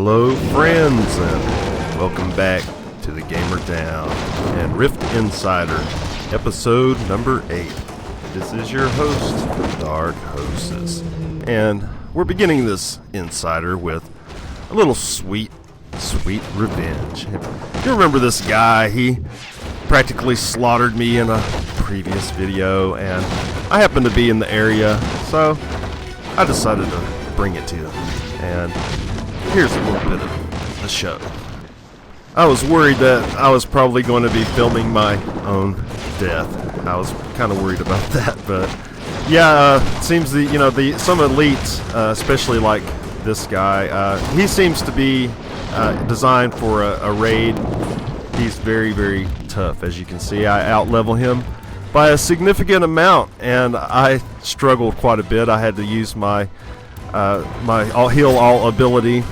Hello friends, and welcome back to the Gamer Down and Rift Insider, episode number 8. This is your host, Dark Hostess, and we're beginning this Insider with a little sweet revenge. You remember this guy? He practically slaughtered me in a previous video, and I happened to be in the area, so I decided to bring it to him. And here's a little bit of the show. I was worried that I was probably going to be filming my own death. I was kind of worried about that, but yeah, it seems some elites, especially like this guy, he seems to be designed for a raid. He's very, very tough. As you can see, I out-level him by a significant amount, and I struggled quite a bit. I had to use my heal all ability,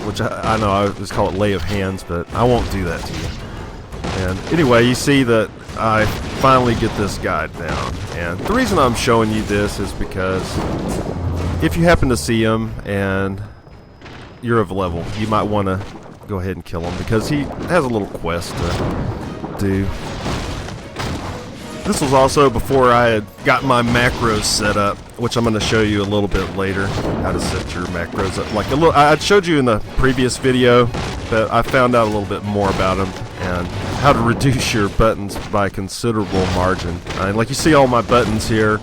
which I know I just call it lay of hands, but I won't do that to you. And anyway, you see that I finally get this guy down, and the reason I'm showing you this is because if you happen to see him and you're of level, you might want to go ahead and kill him because he has a little quest to do. This was also before I had got my macros set up, which I'm going to show you a little bit later, how to set your macros up. I showed you in the previous video, but I found out a little bit more about them and how to reduce your buttons by a considerable margin. Like you see all my buttons here,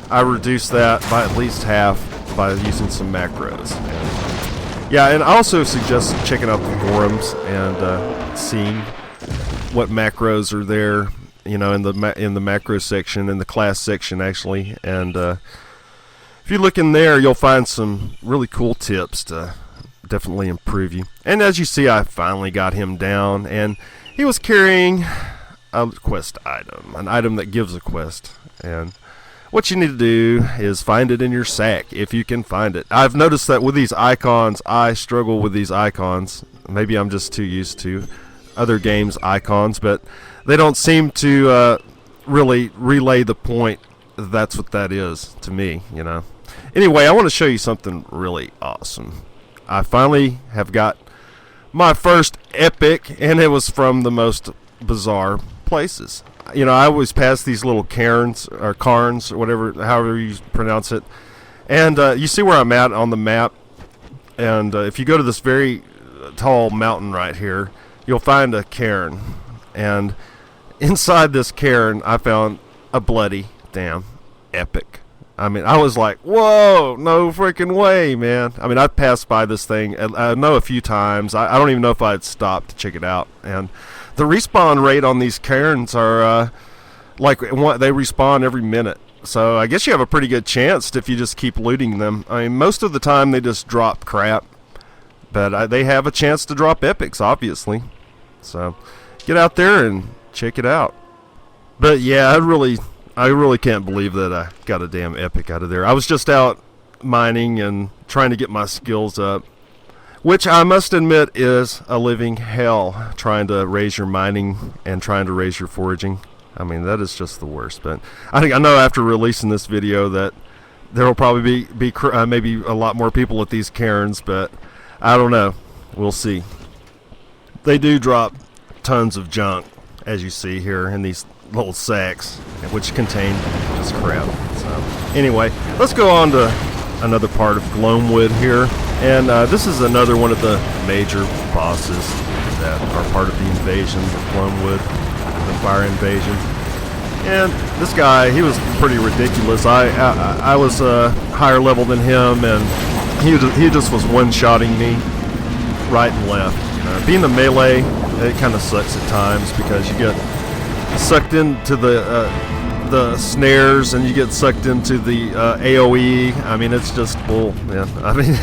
I reduced that by at least half by using some macros. Yeah, and I also suggest checking out the forums and seeing what macros are there. You know, in the macro section, in the class section actually, and if you look in there, you'll find some really cool tips to definitely improve you. And as you see, I finally got him down, and he was carrying a quest item, an item that gives a quest. And what you need to do is find it in your sack if you can find it. I've noticed that with these icons, I struggle with these icons. Maybe I'm just too used to other games' icons, but they don't seem to really relay the point. That's what that is to me, you know. Anyway, I want to show you something really awesome. I finally have got my first epic, and it was from the most bizarre places. You know, I always pass these little cairns or cairns or whatever, however you pronounce it, and you see where I'm at on the map. And if you go to this very tall mountain right here, you'll find a cairn, and inside this cairn, I found a bloody damn epic. I mean, I was like, whoa, no freaking way, man. I mean, I passed by this thing, I know a few times. I don't even know if I'd stopped to check it out. And the respawn rate on these cairns are, they respawn every minute. So I guess you have a pretty good chance if you just keep looting them. I mean, most of the time they just drop crap. But they have a chance to drop epics, obviously. So get out there and check it out. But yeah, I really can't believe that I got a damn epic out of there. I was just out mining and trying to get my skills up, which I must admit is a living hell, trying to raise your mining and trying to raise your foraging. I mean, that is just the worst. But I know after releasing this video that there will probably be maybe a lot more people at these cairns, but I don't know. We'll see. They do drop tons of junk, as you see here in these little sacks, which contain just crap. So anyway, let's go on to another part of Gloamwood here, and this is another one of the major bosses that are part of the invasion of Gloamwood, the fire invasion. And this guy, he was pretty ridiculous. I was higher level than him, and he just was one-shotting me right and left. You know, being the melee, it kind of sucks at times because you get sucked into the snares and you get sucked into the AOE. I mean, it's just bull, man. I mean,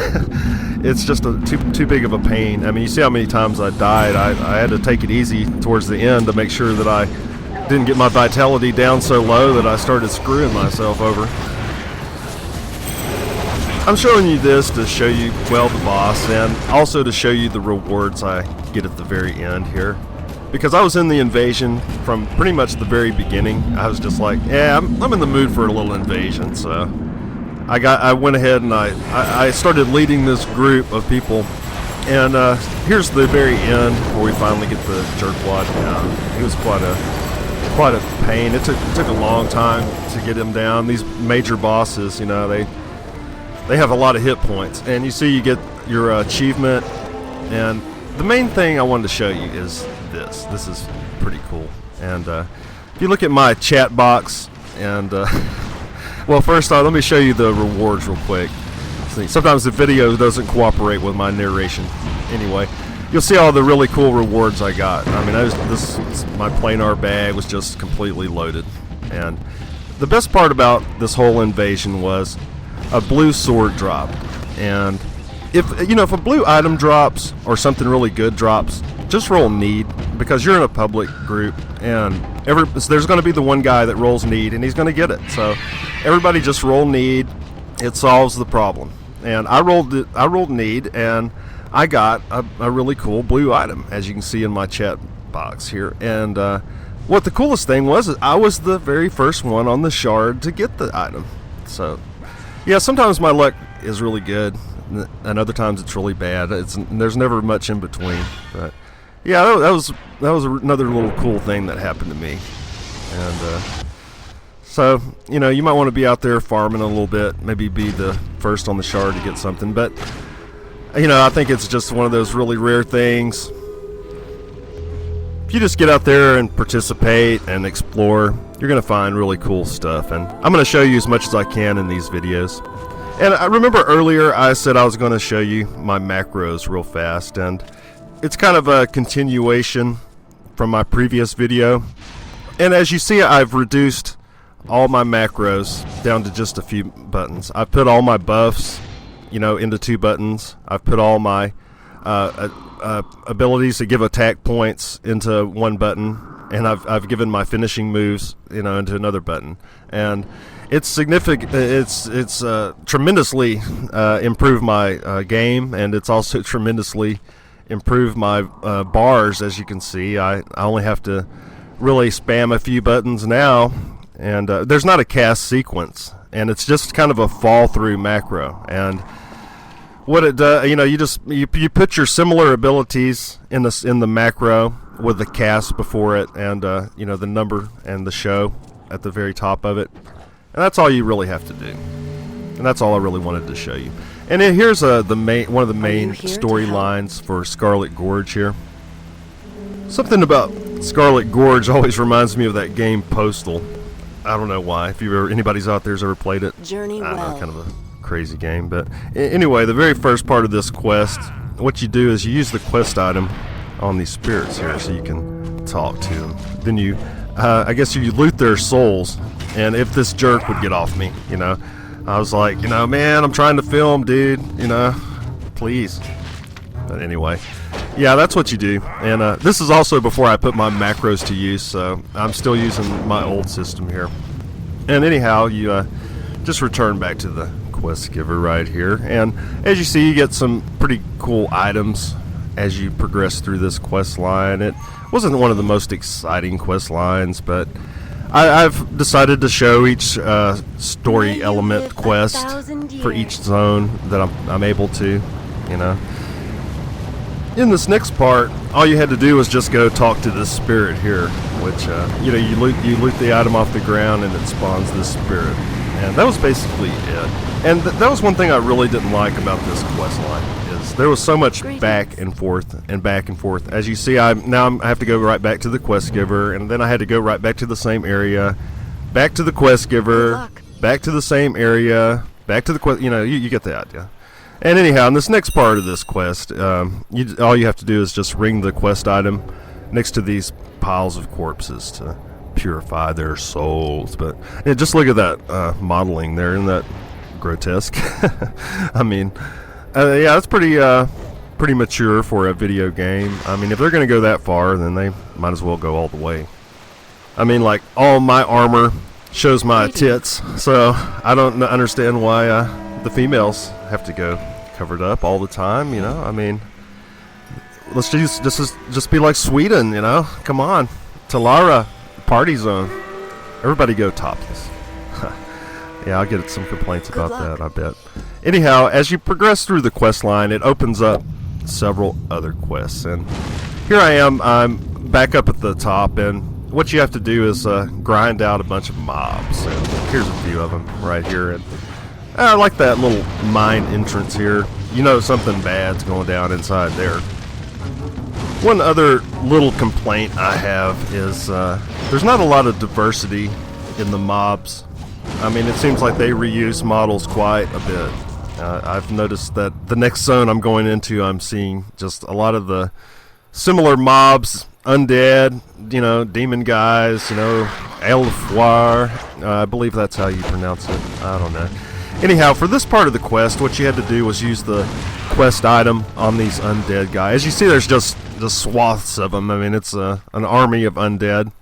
it's just too big of a pain. I mean, you see how many times I died. I had to take it easy towards the end to make sure that I didn't get my vitality down so low that I started screwing myself over. I'm showing you this to show you, well, the boss, and also to show you the rewards I get at the very end here. Because I was in the invasion from pretty much the very beginning. I was just like, yeah, I'm in the mood for a little invasion, so I went ahead and I started leading this group of people, and here's the very end where we finally get the jerkwad down. It was quite a pain. It took a long time to get him down. These major bosses, you know, they have a lot of hit points, and you see you get your achievement. And the main thing I wanted to show you is this. This is pretty cool. And if you look at my chat box, and well, first off, let me show you the rewards real quick. See, sometimes the video doesn't cooperate with my narration. Anyway, you'll see all the really cool rewards I got. I mean, my planar bag was just completely loaded. And the best part about this whole invasion was a blue sword drop. And if a blue item drops or something really good drops, just roll need, because you're in a public group, and there's going to be the one guy that rolls need, and he's going to get it. So everybody just roll need. It solves the problem. And I rolled need, and I got a really cool blue item, as you can see in my chat box here. And what the coolest thing was is I was the very first one on the shard to get the item. So yeah, sometimes my luck is really good, and other times it's really bad. There's never much in between. But yeah, that was another little cool thing that happened to me. And so, you know, you might want to be out there farming a little bit, maybe be the first on the shard to get something. But you know, I think it's just one of those really rare things. If you just get out there and participate and explore, you're going to find really cool stuff. And I'm going to show you as much as I can in these videos. And I remember earlier I said I was going to show you my macros real fast, and it's kind of a continuation from my previous video. And as you see, I've reduced all my macros down to just a few buttons. I've put all my buffs, you know, into 2 buttons. I've put all my abilities to give attack points into 1 button, and I've given my finishing moves, you know, into another button. And it's significant. It's tremendously improved my game, and it's also tremendously improved my bars. As you can see, I only have to really spam a few buttons now, and there's not a cast sequence, and it's just kind of a fall through macro. And what it does, you know, you put your similar abilities in the macro with the cast before it, and you know, the number and the show at the very top of it. And that's all you really have to do. And that's all I really wanted to show you. And then here's one of the main storylines for Scarlet Gorge here. Something about Scarlet Gorge always reminds me of that game Postal. I don't know why. If anybody's out there's ever played it. Journey I don't know, well. kind of a crazy game. But anyway, the very first part of this quest, what you do is you use the quest item on these spirits here so you can talk to them. Then you, I guess you loot their souls. And if this jerk would get off me, you know, I was like, you know, man, I'm trying to film, dude, you know, please. But anyway, yeah, that's what you do. And this is also before I put my macros to use, so I'm still using my old system here. And anyhow, you just return back to the quest giver right here. And as you see, you get some pretty cool items as you progress through this quest line. It wasn't one of the most exciting quest lines, but I've decided to show each story element quest for each zone that I'm able to, you know. In this next part, all you had to do was just go talk to this spirit here, which you know, you loot the item off the ground and it spawns this spirit, and that was basically it. And that was one thing I really didn't like about this quest line, is there was so much back and forth and back and forth. As you see, I have to go right back to the quest giver, and then I had to go right back to the same area, back to the quest giver, back to the same area, back to the quest. You know, you get the idea. And anyhow, in this next part of this quest, all you have to do is just ring the quest item next to these piles of corpses to purify their souls. But yeah, just look at that modeling there, isn't that grotesque? I mean, yeah, that's pretty mature for a video game. I mean, if they're going to go that far, then they might as well go all the way. I mean, like, all my armor shows my tits, so I don't understand why the females have to go covered up all the time, you know. I mean, let's just be like Sweden, you know. Come on, Talara, party zone. Everybody go topless. Yeah, I'll get some complaints about that, I bet. Anyhow, as you progress through the quest line, it opens up several other quests. And here I am, I'm back up at the top, and what you have to do is grind out a bunch of mobs. And here's a few of them right here. And I like that little mine entrance here. You know something bad's going down inside there. One other little complaint I have is there's not a lot of diversity in the mobs. I mean, it seems like they reuse models quite a bit. I've noticed that the next zone I'm going into, I'm seeing just a lot of the similar mobs, undead, you know, demon guys, you know, Elfoir. I believe that's how you pronounce it. I don't know. Anyhow, for this part of the quest, what you had to do was use the quest item on these undead guys. As you see, there's just swaths of them. I mean, it's an army of undead.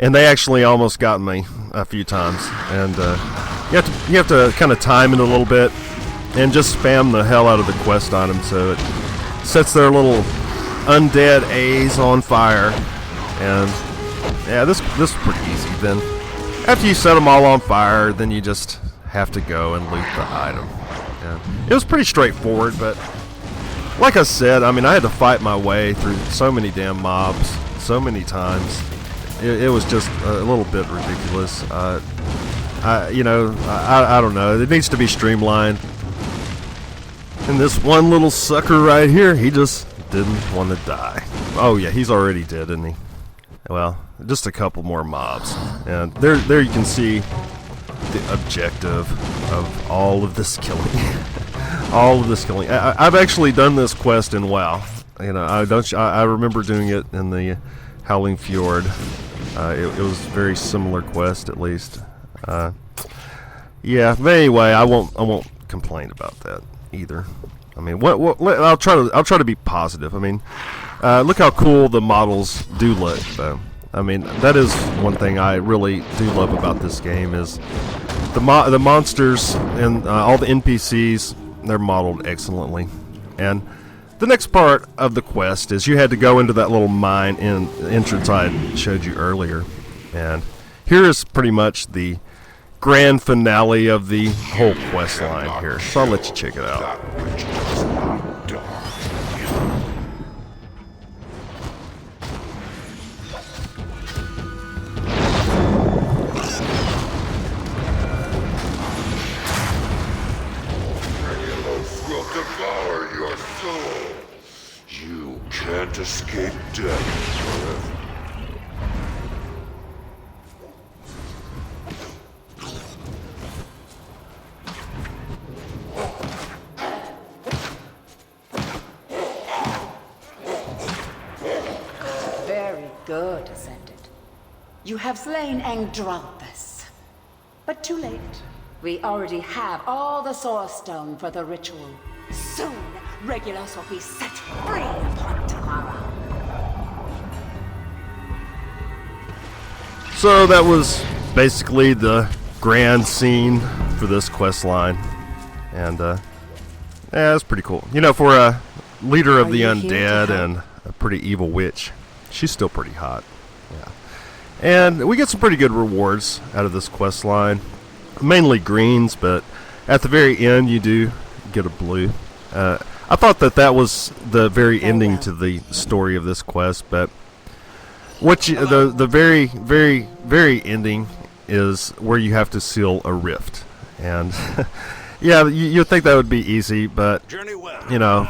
And they actually almost got me a few times. And you have to kind of time it a little bit and just spam the hell out of the quest item so it sets their little undead A's on fire. And yeah, this is pretty easy. Then after you set them all on fire, then you just have to go and loot the item. Yeah. It was pretty straightforward, but like I said, I mean, I had to fight my way through so many damn mobs so many times. It was just a little bit ridiculous. I don't know. It needs to be streamlined. And this one little sucker right here, he just didn't want to die. Oh yeah, he's already dead, isn't he? Well, just a couple more mobs. And there you can see the objective of all of this killing. All of this killing. I've actually done this quest in WoW. You know, I remember doing it in the Howling Fjord. It was a very similar quest, at least. Yeah, but anyway, I won't complain about that either. I mean, I'll try to be positive. I mean, look how cool the models do look, though. I mean, that is one thing I really do love about this game is the monsters and all the NPCs. They're modeled excellently. And the next part of the quest is you had to go into that little mine entrance I showed you earlier. And here is pretty much the grand finale of the whole quest line here. So I'll let you check it out. Devour your soul. You can't escape death forever. Very good, Ascended. You have slain Angdrathus. But too late. We already have all the Source Stone for the ritual. Soon, Regulus will be set free upon Tamara. So that was basically the grand scene for this quest line. And yeah, it's pretty cool. You know, for a leader of the undead and a pretty evil witch, she's still pretty hot. Yeah. And we get some pretty good rewards out of this quest line. Mainly greens, but at the very end you do get a blue. I thought that was the very ending to the story of this quest, but the very, very, very ending is where you have to seal a rift. And yeah, you'd think that would be easy, but you know,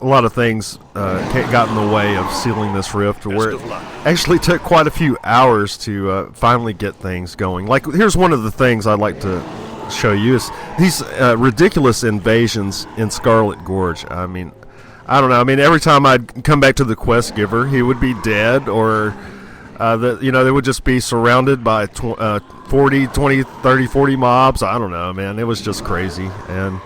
a lot of things got in the way of sealing this rift, where it actually took quite a few hours to finally get things going. Like, here's one of the things I'd like to show you is these ridiculous invasions in Scarlet Gorge. I mean, I don't know. I mean, every time I'd come back to the quest giver, he would be dead, or they would just be surrounded by 40, 20, 30, 40 mobs. I don't know, man. It was just crazy, and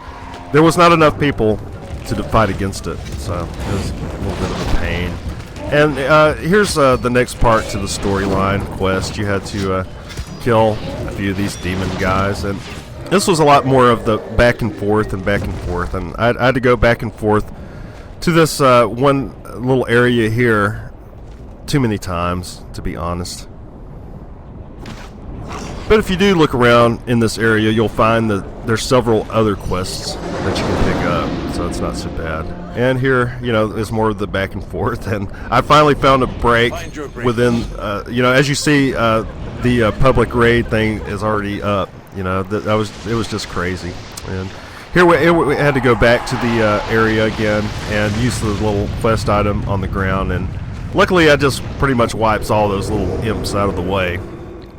there was not enough people to fight against it, so it was a little bit of a pain. And here's the next part to the storyline quest. You had to kill a few of these demon guys, and this was a lot more of the back and forth, and I had to go back and forth to this one little area here too many times, to be honest. But if you do look around in this area, you'll find that there's several other quests that you can pick up, so it's not so bad. And here, you know, is more of the back and forth, and I finally found a break within, you know, as you see, the public raid thing is already up. You know, it was just crazy. And here we had to go back to the area again and use the little quest item on the ground, and luckily I just pretty much wipes all those little imps out of the way.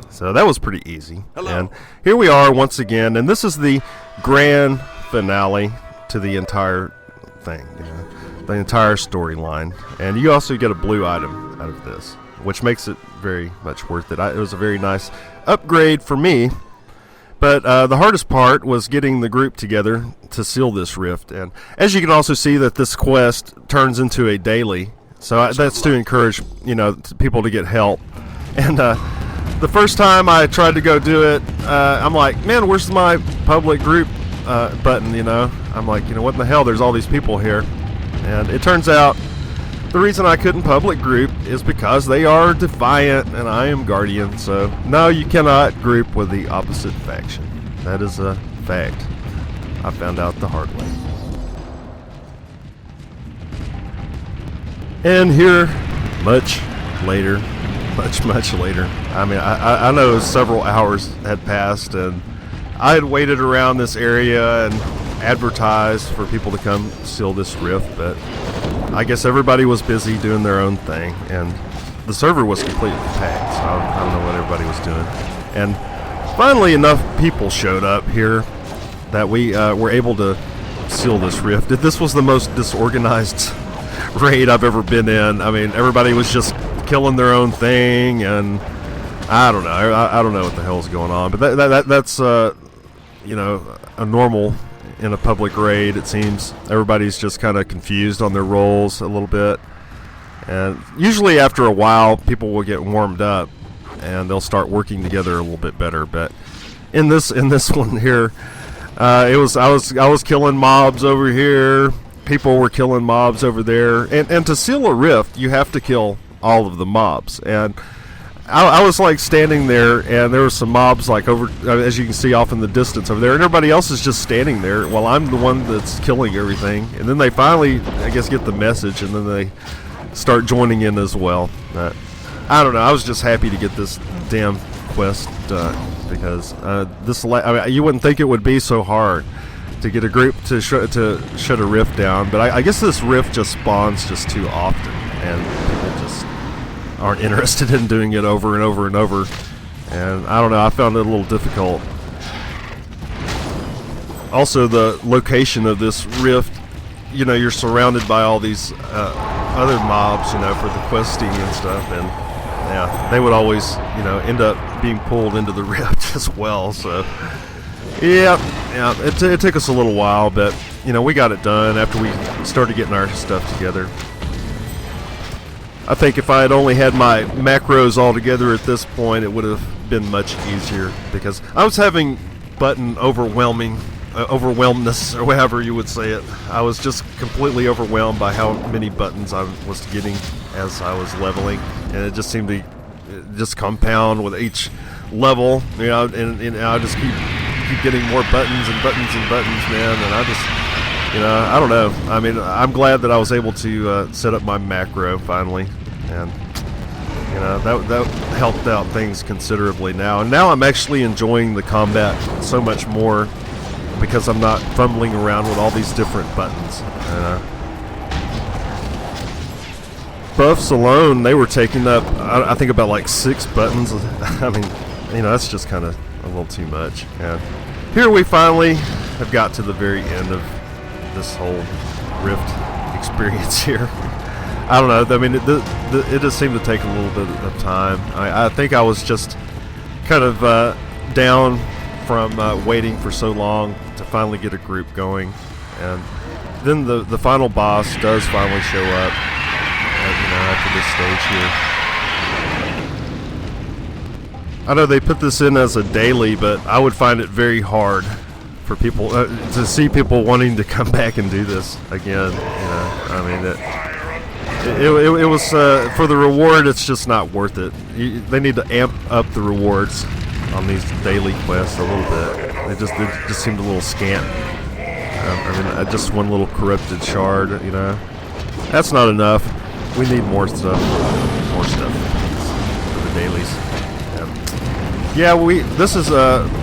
So that was pretty easy. Hello. And here we are once again, and this is the grand finale to the entire thing, you know, the entire storyline. And you also get a blue item out of this, which makes it very much worth it. It was a very nice upgrade for me. But the hardest part was getting the group together to seal this rift. And as you can also see that this quest turns into a daily. So that's to encourage, you know, people to get help. And the first time I tried to go do it, I'm like, man, where's my public group button, you know? I'm like, you know, what in the hell? There's all these people here. And it turns out the reason I couldn't public group is because they are defiant and I am guardian. So no, you cannot group with the opposite faction. That is a fact. I found out the hard way. And here, much later, I mean, I know several hours had passed, and I had waited around this area and advertised for people to come seal this rift, but I guess everybody was busy doing their own thing, and the server was completely packed, so I don't know what everybody was doing. And finally enough people showed up here that we were able to seal this rift. This was the most disorganized raid I've ever been in. I mean, everybody was just killing their own thing, and I don't know. I don't know what the hell's going on, but that's you know, a normal in a public raid. It seems everybody's just kind of confused on their roles a little bit, and usually after a while, people will get warmed up and they'll start working together a little bit better. But in this one here, I was killing mobs over here. People were killing mobs over there, and to seal a rift, you have to kill all of the mobs. And I was like standing there, and there were some mobs like over, as you can see off in the distance over there, and everybody else is just standing there while I'm the one that's killing everything. And then they finally, I guess, get the message, and then they start joining in as well. I don't know. I was just happy to get this damn quest done, because I mean, you wouldn't think it would be so hard to get a group to shut a rift down, but I guess this rift just spawns just too often, and people just aren't interested in doing it over and over and over. And I don't know, I found it a little difficult. Also, the location of this rift, you know, you're surrounded by all these other mobs, you know, for the questing and stuff, and yeah, they would always, you know, end up being pulled into the rift as well. So yeah, it took us a little while, but you know, we got it done after we started getting our stuff together. I think if I had only had my macros all together at this point, it would have been much easier, because I was having button overwhelmness, or however you would say it. I was just completely overwhelmed by how many buttons I was getting as I was leveling, and it just seemed to just compound with each level, you know, and I just keep getting more buttons and buttons and buttons, man, and I just, you know, I don't know. I mean, I'm glad that I was able to set up my macro finally, and you know, that helped out things considerably now. And now I'm actually enjoying the combat so much more, because I'm not fumbling around with all these different buttons. Buffs alone, they were taking up, I think, about like 6 buttons. I mean, you know, that's just kind of a little too much. And here we finally have got to the very end of this whole Rift experience here. I don't know. I mean, it just seemed to take a little bit of time. I think I was just kind of down from waiting for so long to finally get a group going, and then the final boss does finally show up. You know, after this stage here. I know they put this in as a daily, but I would find it very hard for people to see people wanting to come back and do this again. You know, I mean, it was for the reward. It's just not worth it. They need to amp up the rewards on these daily quests a little bit. It just seemed a little scant. I mean, just one little corrupted shard, you know. That's not enough. We need more stuff. More stuff for the dailies. Yeah, this is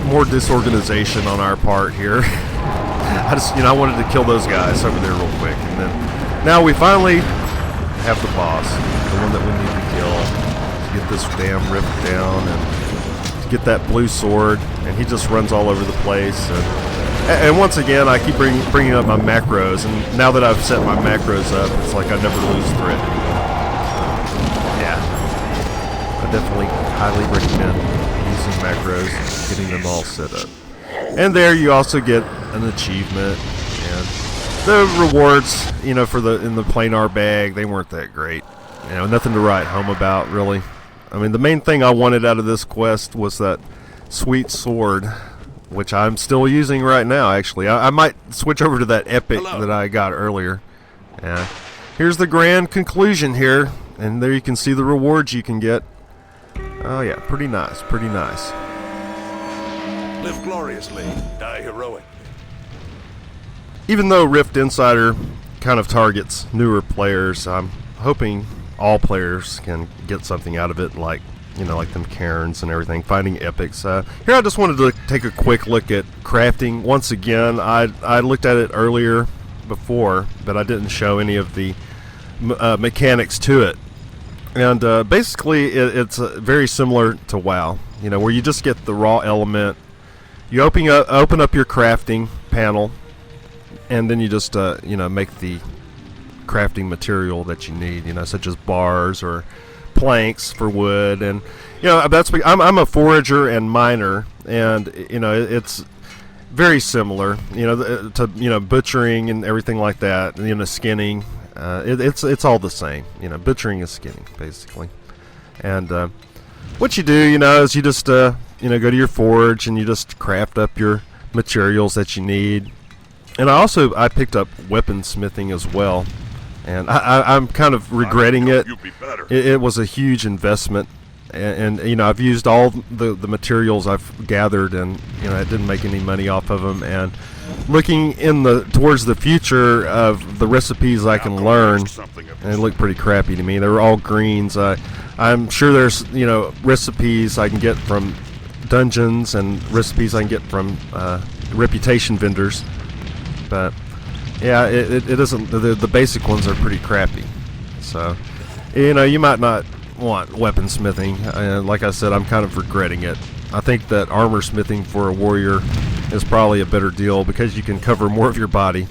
more disorganization on our part here. I wanted to kill those guys over there real quick, and then now we finally have the boss, the one that we need to kill, to get this damn rift down and to get that blue sword. And he just runs all over the place. And once again, I keep bringing up my macros, and now that I've set my macros up, it's like I never lose threat anymore. Yeah, I definitely highly recommend using macros, getting them all set up. And there you also get an achievement, and the rewards, you know, in the planar bag, they weren't that great. You know, nothing to write home about, really. I mean, the main thing I wanted out of this quest was that sweet sword, which I'm still using right now, actually. I might switch over to that epic that I got earlier. Yeah. Here's the grand conclusion here, and there you can see the rewards you can get. Oh yeah, pretty nice, pretty nice. Live gloriously, die heroically. Even though Rift Insider kind of targets newer players, I'm hoping all players can get something out of it, like, you know, like them cairns and everything, finding epics. Here I just wanted to take a quick look at crafting. Once again, I looked at it earlier before, but I didn't show any of the mechanics to it. And basically, it's very similar to WoW, you know, where you just get the raw element. You open up your crafting panel, and then you just, you know, make the crafting material that you need, you know, such as bars or planks for wood. And you know, I'm a forager and miner, and you know, it's very similar, you know, to, you know, butchering and everything like that, you know, skinning. It's all the same, you know. Butchering is skinning, basically. And what you do, you know, is you just you know, go to your forge and you just craft up your materials that you need. And I picked up weaponsmithing as well. And I'm kind of regretting it. It was a huge investment, and you know, I've used all the materials I've gathered, and you know, I didn't make any money off of them. And looking towards the future of the recipes I can learn, and they look pretty crappy to me. They were all greens. I'm sure there's, you know, recipes I can get from dungeons and recipes I can get from reputation vendors, but yeah, it isn't. The basic ones are pretty crappy. So, you know, you might not want weaponsmithing. Like I said, I'm kind of regretting it. I think that armor smithing for a warrior is probably a better deal because you can cover more of your body.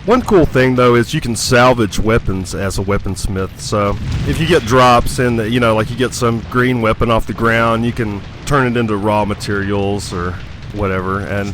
One cool thing though is you can salvage weapons as a weaponsmith. So if you get drops and, you know, like you get some green weapon off the ground, you can turn it into raw materials or whatever. And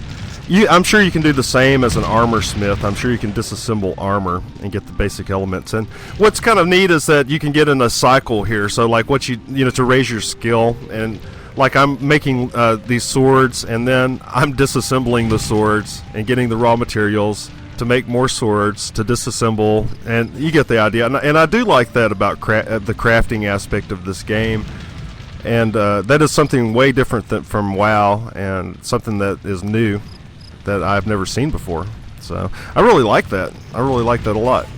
I'm sure you can do the same as an armor smith. I'm sure you can disassemble armor and get the basic elements. And what's kind of neat is that you can get in a cycle here. So like what you know, to raise your skill, and like I'm making these swords, and then I'm disassembling the swords and getting the raw materials to make more swords to disassemble, and you get the idea. And I do like that about the crafting aspect of this game. And that is something way different from WoW, and something that is new that I've never seen before. So I really like that. I really like that a lot.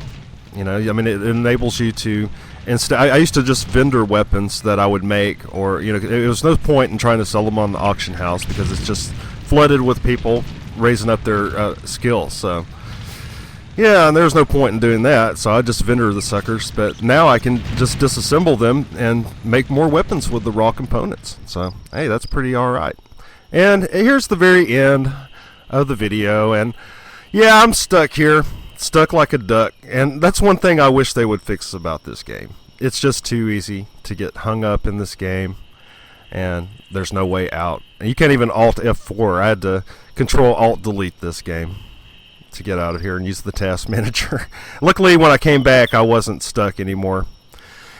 You know, I mean, it enables you to, instead, I used to just vendor weapons that I would make, or, you know, there was no point in trying to sell them on the auction house because it's just flooded with people raising up their skills. So yeah, and there's no point in doing that, so I just vendor the suckers. But now I can just disassemble them and make more weapons with the raw components. So hey, that's pretty alright. And here's the very end of the video, and yeah, I'm stuck here, stuck like a duck. And that's one thing I wish they would fix about this game. It's just too easy to get hung up in this game, and there's no way out. And you can't even Alt F4. I had to Control Alt Delete this game to get out of here and use the task manager. Luckily, when I came back, I wasn't stuck anymore.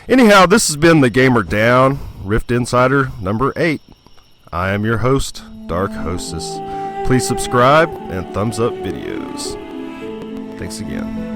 Anyhow, this has been the Gamer Down Rift Insider number 8. I am your host, Dark Hostess. Please subscribe and thumbs up videos. Thanks again.